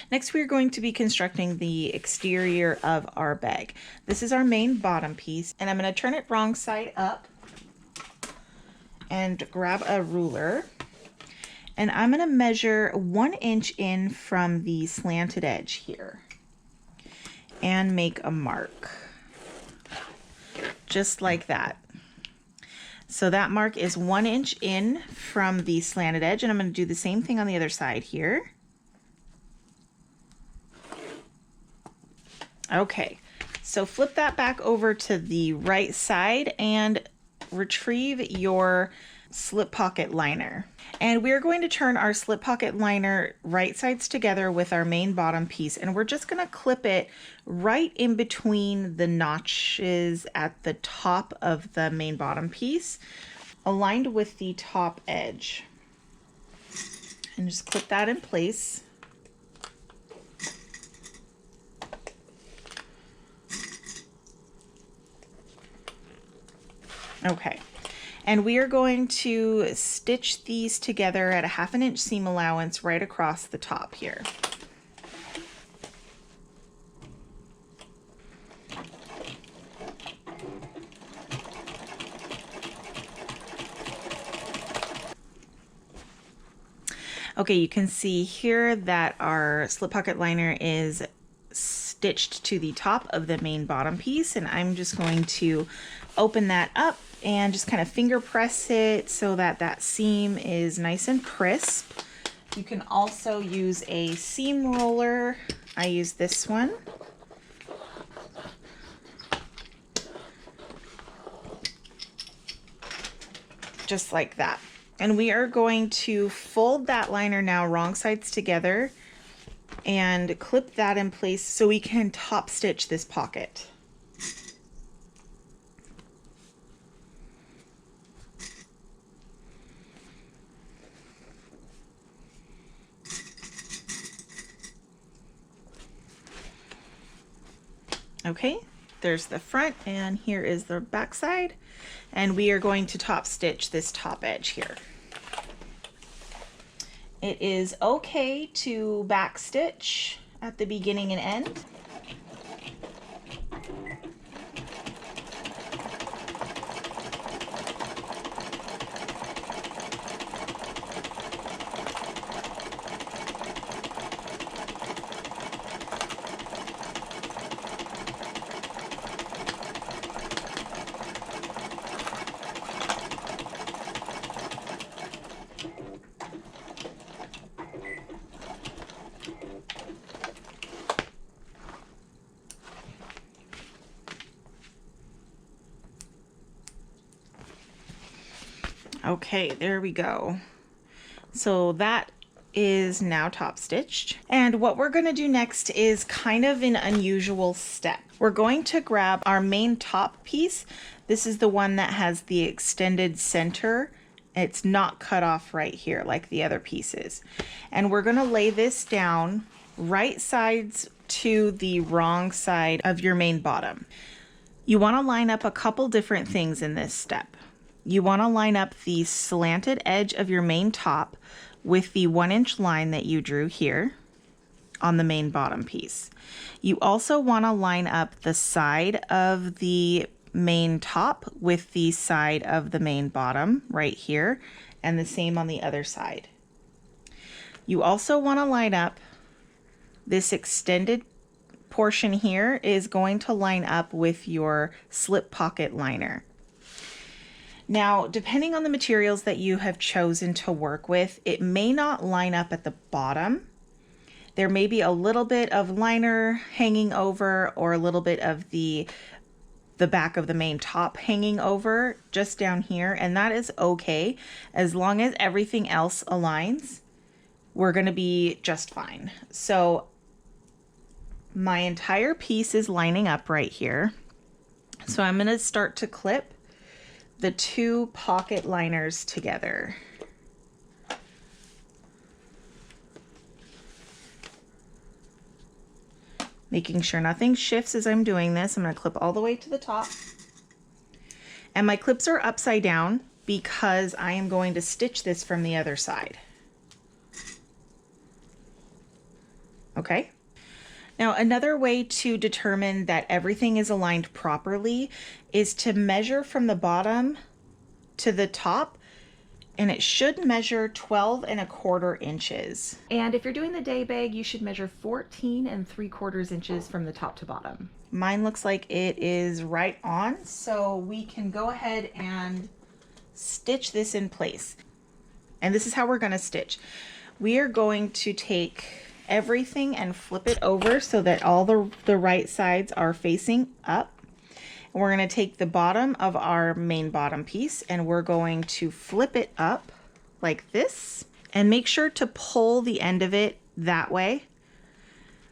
Next, we're going to be constructing the exterior of our bag. This is our main bottom piece, and I'm going to turn it wrong side up and grab a ruler. And I'm going to measure 1 inch in from the slanted edge here and make a mark. Just like that. So that mark is 1 inch in from the slanted edge, and I'm going to do the same thing on the other side here. Okay, so flip that back over to the right side and retrieve your slip pocket liner. And we're going to turn our slip pocket liner right sides together with our main bottom piece, and we're just going to clip it right in between the notches at the top of the main bottom piece, aligned with the top edge. And just clip that in place. Okay, and we are going to stitch these together at a 1/2 inch seam allowance right across the top here. Okay, you can see here that our slip pocket liner is stitched to the top of the main bottom piece, and I'm just going to open that up and just kind of finger press it so that that seam is nice and crisp. You can also use a seam roller. I use this one. Just like that. And we are going to fold that liner now wrong sides together and clip that in place so we can top stitch this pocket. Okay, there's the front, and here is the back side, and we are going to top stitch this top edge here. It is okay to back stitch at the beginning and end. Okay, there we go. So that is now top stitched. And what we're going to do next is kind of an unusual step. We're going to grab our main top piece. This is the one that has the extended center. It's not cut off right here like the other pieces. And we're going to lay this down right sides to the wrong side of your main bottom. You want to line up a couple different things in this step. You want to line up the slanted edge of your main top with the 1 inch line that you drew here on the main bottom piece. You also want to line up the side of the main top with the side of the main bottom right here, and the same on the other side. You also want to line up this extended portion here is going to line up with your slip pocket liner. Now, depending on the materials that you have chosen to work with, it may not line up at the bottom. There may be a little bit of liner hanging over, or a little bit of the back of the main top hanging over just down here, and that is okay. As long as everything else aligns, we're going to be just fine. So my entire piece is lining up right here. So I'm going to start to clip the two pocket liners together. Making sure nothing shifts as I'm doing this. I'm going to clip all the way to the top. And my clips are upside down because I am going to stitch this from the other side. Okay. Now, another way to determine that everything is aligned properly is to measure from the bottom to the top, and it should measure 12 1/4 inches. And if you're doing the day bag, you should measure 14 3/4 inches from the top to bottom. Mine looks like it is right on, so we can go ahead and stitch this in place. And this is how we're going to stitch. We are going to take everything and flip it over so that all the right sides are facing up. And we're going to take the bottom of our main bottom piece and we're going to flip it up like this, and make sure to pull the end of it that way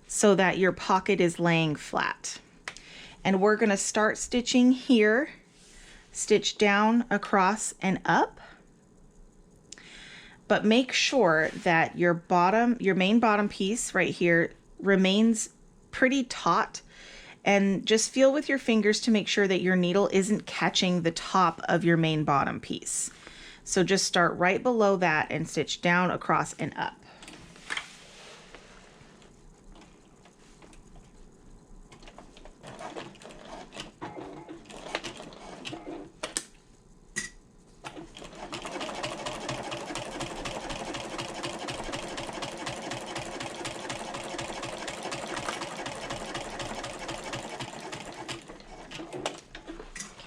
so that your pocket is laying flat. And we're going to start stitching here, stitch down, across, and up. But make sure that your main bottom piece right here remains pretty taut, and just feel with your fingers to make sure that your needle isn't catching the top of your main bottom piece. So just start right below that and stitch down, across, and up.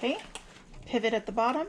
Okay, pivot at the bottom.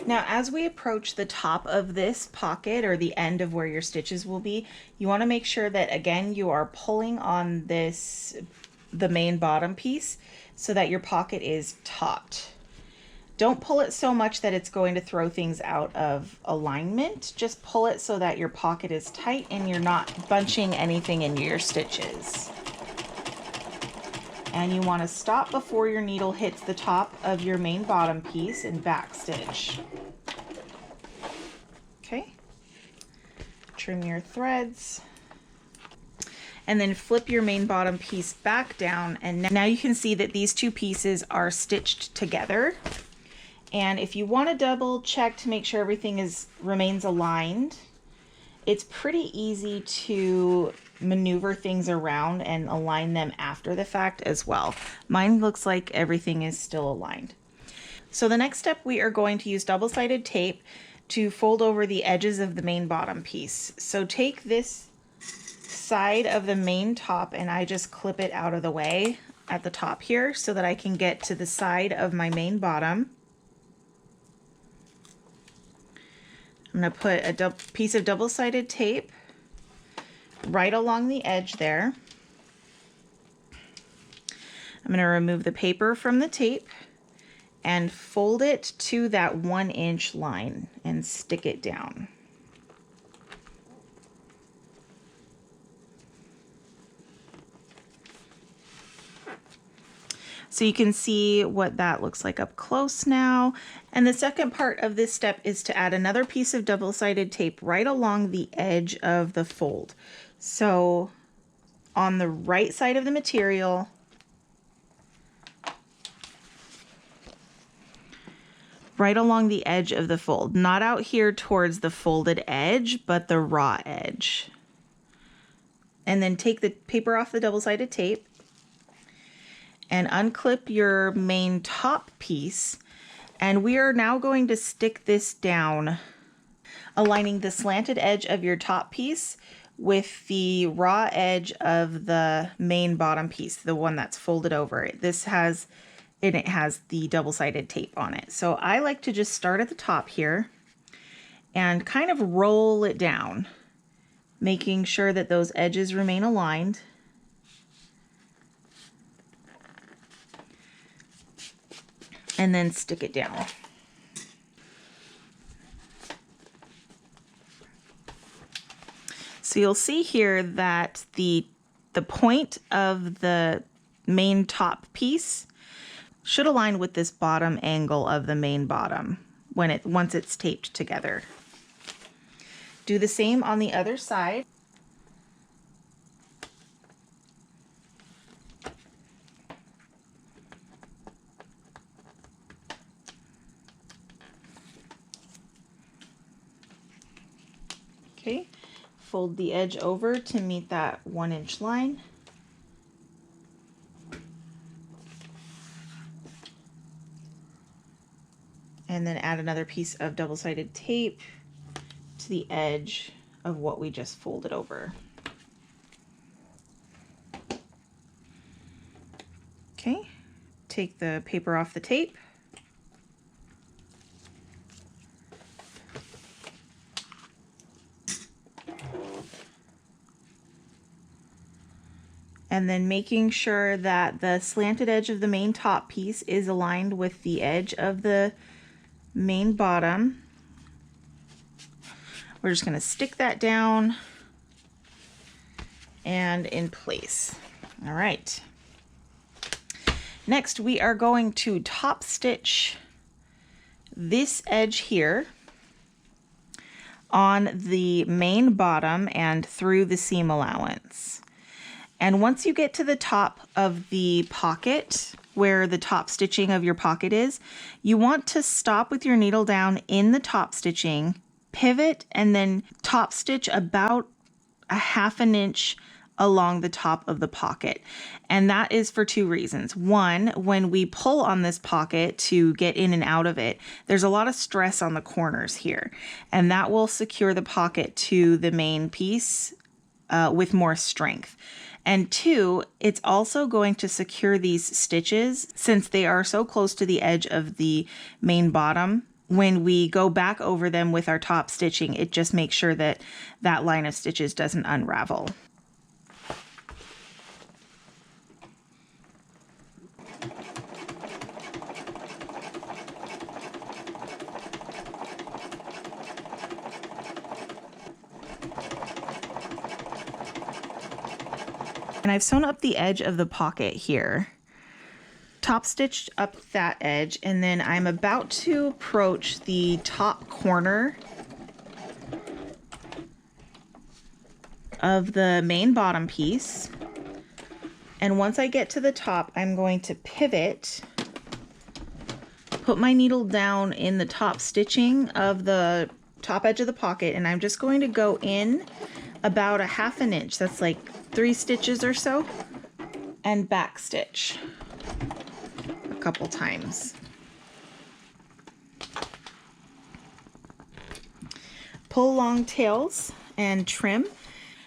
Now, as we approach the top of this pocket, or the end of where your stitches will be, you want to make sure that, again, you are pulling on the main bottom piece so that your pocket is taut. Don't pull it so much that it's going to throw things out of alignment. Just pull it so that your pocket is tight and you're not bunching anything in your stitches. And you want to stop before your needle hits the top of your main bottom piece and back stitch. Okay, trim your threads and then flip your main bottom piece back down, and now you can see that these two pieces are stitched together. And if you want to double check to make sure everything remains aligned, it's pretty easy to maneuver things around and align them after the fact as well. Mine looks like everything is still aligned. So the next step, we are going to use double-sided tape to fold over the edges of the main bottom piece. So take this side of the main top and I just clip it out of the way at the top here so that I can get to the side of my main bottom. I'm going to put a piece of double-sided tape right along the edge there. I'm going to remove the paper from the tape and fold it to that 1-inch line and stick it down. So you can see what that looks like up close now. And the second part of this step is to add another piece of double-sided tape right along the edge of the fold. So on the right side of the material, right along the edge of the fold, not out here towards the folded edge, but the raw edge. And then take the paper off the double-sided tape and unclip your main top piece. And we are now going to stick this down, aligning the slanted edge of your top piece with the raw edge of the main bottom piece, the one that's folded over it. It has the double-sided tape on it. So I like to just start at the top here and kind of roll it down, making sure that those edges remain aligned. And then stick it down. So you'll see here that the point of the main top piece should align with this bottom angle of the main bottom once it's taped together. Do the same on the other side. Okay, fold the edge over to meet that 1-inch line. And then add another piece of double-sided tape to the edge of what we just folded over. Okay, take the paper off the tape. And then making sure that the slanted edge of the main top piece is aligned with the edge of the main bottom. We're just going to stick that down and in place. All right. Next, we are going to top stitch this edge here on the main bottom and through the seam allowance. And once you get to the top of the pocket, where the top stitching of your pocket is, you want to stop with your needle down in the top stitching, pivot, and then top stitch about 1/2 inch along the top of the pocket. And that is for 2 reasons. One, when we pull on this pocket to get in and out of it, there's a lot of stress on the corners here, and that will secure the pocket to the main piece with more strength. And 2, it's also going to secure these stitches since they are so close to the edge of the main bottom. When we go back over them with our top stitching, it just makes sure that that line of stitches doesn't unravel. And I've sewn up the edge of the pocket here, top stitched up that edge, and then I'm about to approach the top corner of the main bottom piece. And once I get to the top, I'm going to pivot, put my needle down in the top stitching of the top edge of the pocket, and I'm just going to go in about 1/2 inch. That's like 3 stitches or so, and back stitch a couple times. Pull long tails and trim.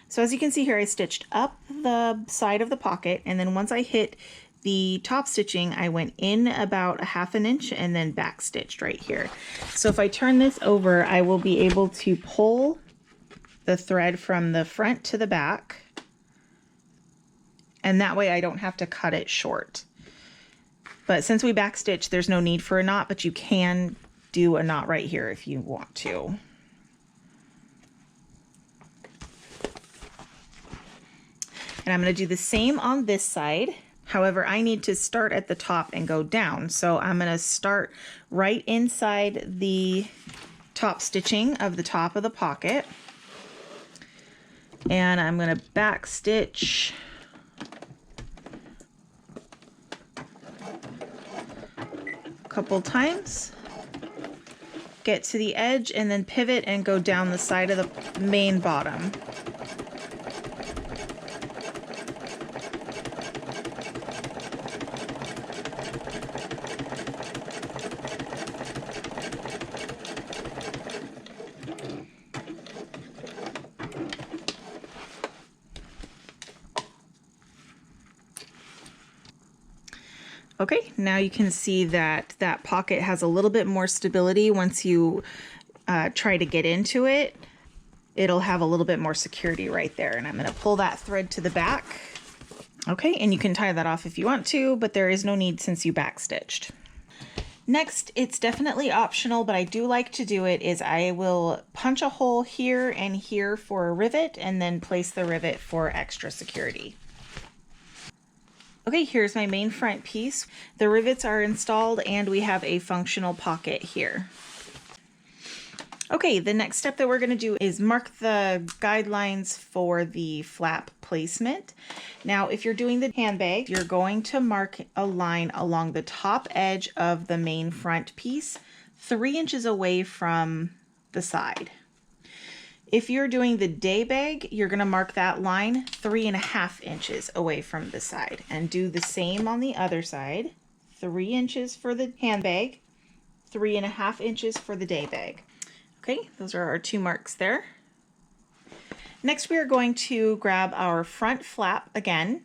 So as you can see here, I stitched up the side of the pocket, and then once I hit the top stitching, I went in about 1/2 inch and then back stitched right here. So if I turn this over, I will be able to pull the thread from the front to the back, and that way I don't have to cut it short. But since we back stitch, there's no need for a knot, but you can do a knot right here if you want to. And I'm going to do the same on this side. However, I need to start at the top and go down. So I'm going to start right inside the top stitching of the top of the pocket. And I'm going to back stitch a couple times, get to the edge, and then pivot and go down the side of the main bottom. Okay, now you can see that that pocket has a little bit more stability. Once you try to get into it, it'll have a little bit more security right there. And I'm going to pull that thread to the back. Okay, and you can tie that off if you want to, but there is no need since you back stitched. Next, it's definitely optional, but I do like to do it, is I will punch a hole here and here for a rivet and then place the rivet for extra security. Okay, here's my main front piece. The rivets are installed and we have a functional pocket here. Okay, the next step that we're going to do is mark the guidelines for the flap placement. Now, if you're doing the handbag, you're going to mark a line along the top edge of the main front piece, 3 inches away from the side. If you're doing the day bag, you're going to mark that line 3.5 inches away from the side, and do the same on the other side. 3 inches for the handbag, 3.5 inches for the day bag. Okay, those are our 2 marks there. Next, we are going to grab our front flap again,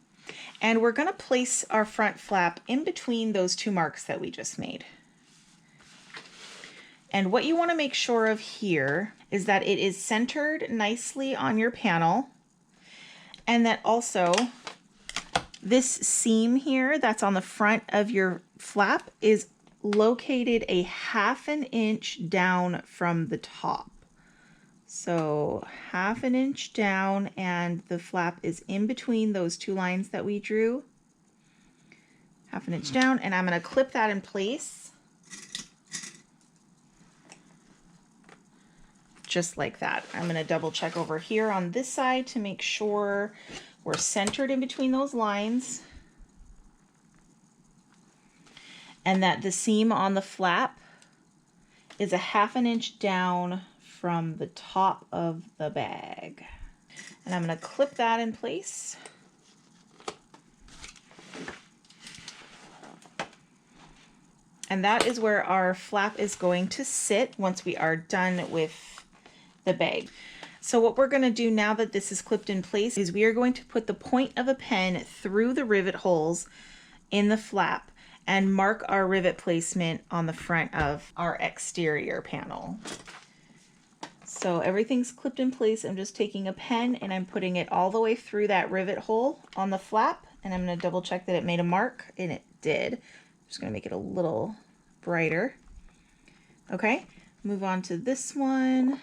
and we're going to place our front flap in between those 2 marks that we just made. And what you want to make sure of here is that it is centered nicely on your panel, and that also this seam here that's on the front of your flap is located a 1/2 inch down from the top. So 1/2 inch down, and the flap is in between those 2 lines that we drew. 1/2 inch down, and I'm going to clip that in place. Just like that. I'm going to double check over here on this side to make sure we're centered in between those lines, and that the seam on the flap is a 1/2 inch down from the top of the bag. And I'm going to clip that in place. And that is where our flap is going to sit once we are done with the bag. So what we're going to do now that this is clipped in place is we are going to put the point of a pen through the rivet holes in the flap and mark our rivet placement on the front of our exterior panel. So everything's clipped in place. I'm just taking a pen and I'm putting it all the way through that rivet hole on the flap, and I'm going to double check that it made a mark, and it did. I'm just going to make it a little brighter. Okay, move on to this one.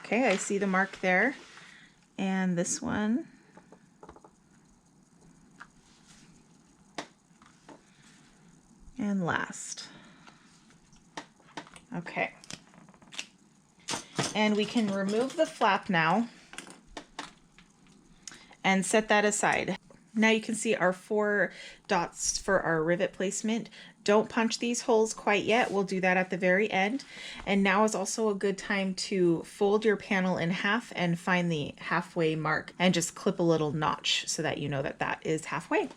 Okay, I see the mark there. And this one. And last. Okay. And we can remove the flap now and set that aside. Now you can see our 4 dots for our rivet placement. Don't punch these holes quite yet. We'll do that at the very end. And now is also a good time to fold your panel in half and find the halfway mark and just clip a little notch so that you know that that is halfway.